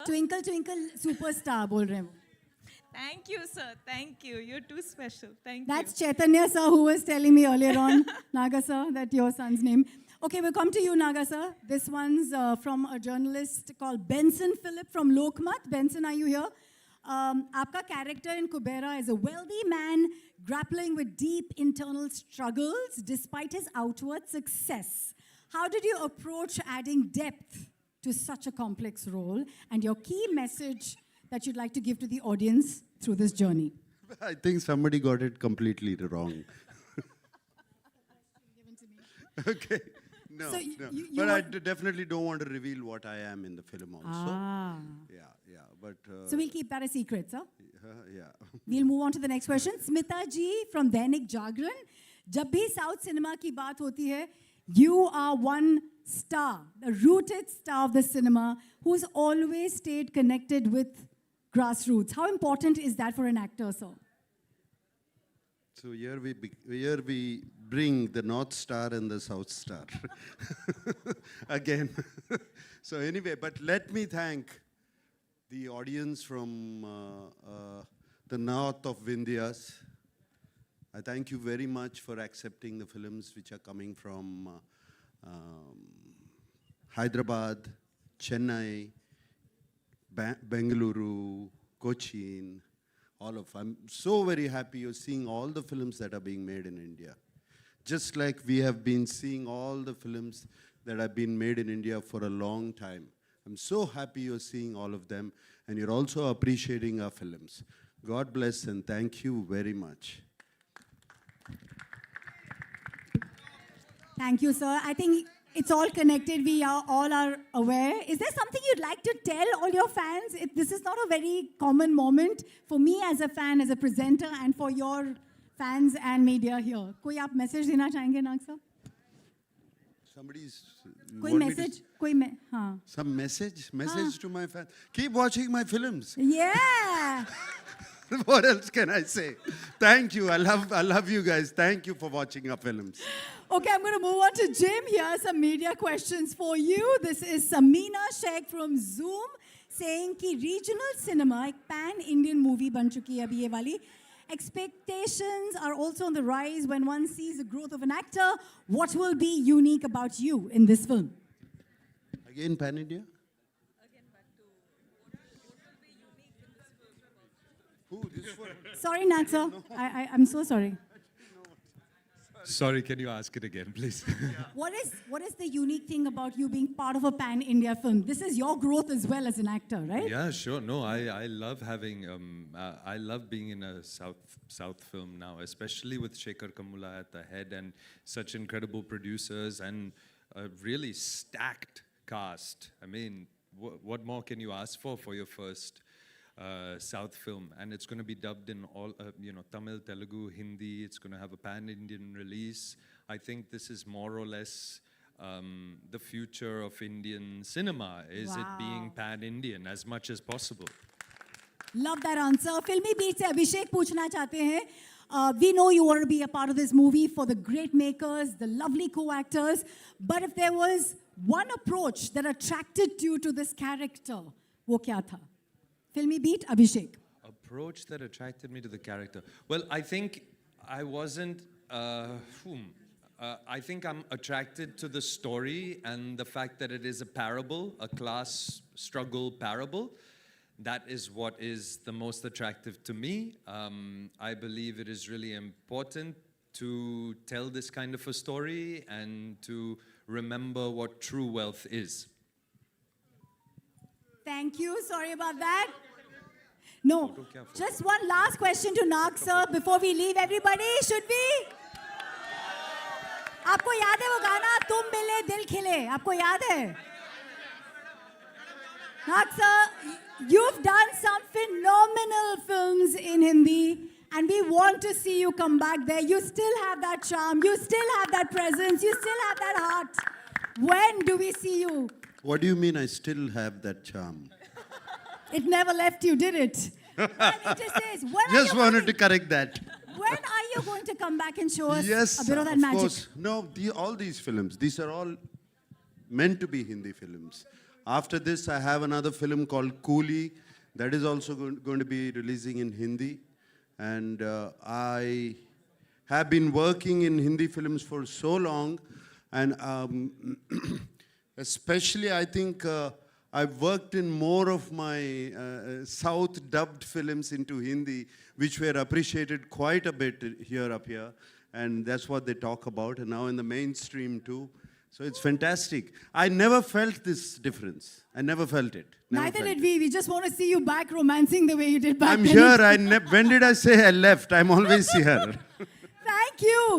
twinkle twinkle superstar बोल रहे हैं वो. Thank you, sir. Thank you. You're too special. Thank That's you. Chaitanya sir who was telling me earlier on, Naga sir, that your son's name. Okay, we'll come to you, Naga sir. This one's from a journalist called Benson Philip from Lokmat. Benson, are you here? Aapka character in Kubera is a wealthy man grappling with deep internal struggles despite his outward success. How did you approach adding depth to such a complex role, and your key message that you'd like to give to the audience through this journey? I think somebody got it completely wrong. Okay. No, So no. you But I want- definitely don't want to reveal what I am in the film also. Yeah. But So we'll keep that a secret, sir. yeah. We'll move on to the next question. Smita ji from Dainik Jagran. जब भी South cinema की बात होती है, you are one star, the rooted star of the cinema, who's always stayed connected with grassroots. How important is that for an actor, sir? So here we bring the North Star and the South Star again. So anyway, but let me thank the audience from the north of Vindhyas. I thank you very much for accepting the films which are coming from Hyderabad, Chennai, Bengaluru, Cochin, all of. I'm so very happy you're seeing all the films that are being made in India. Just like we have been seeing all the films that have been made in India for a long time. I'm so happy you're seeing all of them, and you're also appreciating our films. God bless and thank you very much. Thank you, sir. I think it's all connected. We are all are aware. Is there something you'd like to tell all your fans? This is not a very common moment for me as a fan, as a presenter, and for your fans and media here. कोई आप message देना चाहेंगे, नाग sir? Somebody's. कोई want me to message? हाँ. Some message to my fans. Keep watching my films. Yeah. What else can I say? Thank you. I love you guys. Thank you for watching our films. Okay, I'm going to move on to Jim. Here are some media questions for you. This is Samina Sheikh from Zoom saying कि regional cinema एक pan-Indian movie बन चुकी है अभी ये वाली. Expectations are also on the rise when one sees the growth of an actor. What will be unique about you in this film? Again, Pan India? Who? This one? Sorry, Nag sir. I'm so sorry. Sorry, can you ask it again, please? What is the unique thing about you being part of a pan-India film? This is your growth as well as an actor, right? Yeah, sure. No, I love having, I love being in a South film now, especially with Shekhar Kamula at the head and such incredible producers and a really stacked cast. I mean, what more can you ask for your first South film? And it's going to be dubbed in all, Tamil, Telugu, Hindi. It's going to have a pan-Indian release. I think this is more or less the future of Indian cinema. Is it being pan-Indian as much as possible? Love that answer. Filmy Beat से अभिषेक पूछना चाहते हैं. We know you want to be a part of this movie for the great makers, the lovely co-actors. But if there was one approach that attracted you to this character, वो क्या था? Filmy Beat, Abhishek. Approach that attracted me to the character. Well, I think I wasn't. I think I'm attracted to the story and the fact that it is a parable, a class struggle parable. That is what is the most attractive to me. I believe it is really important to tell this kind of a story and to remember what true wealth is. Thank you. Sorry about that. No, just one last question to Nag sir before we leave. Everybody, should we? आपको याद है वो गाना तुम मिले दिल खिले? आपको याद है? Nag sir, you've done some phenomenal films in Hindi, and we want to see you come back there. You still have that charm. You still have that presence. You still have that heart. When do we see you? What do you mean I still have that charm? It never left you, did it? And it just says, Just wanted to correct that. when are you going to come back and show us Yes, a bit of that of magic? course. No, all these films, these are all meant to be Hindi films. After this, I have another film called Coolie that is also going to be releasing in Hindi. And I have been working in Hindi films for so long. And especially, I think I've worked in more of my South dubbed films into Hindi, which were appreciated quite a bit up here. And that's what they talk about, and now in the mainstream too. So it's fantastic. I never felt this difference. I never felt it. Never Neither felt did it. we. We just want to see you back romancing the way you did back I'm then. here. When did I say I left? I'm always here. Thank you.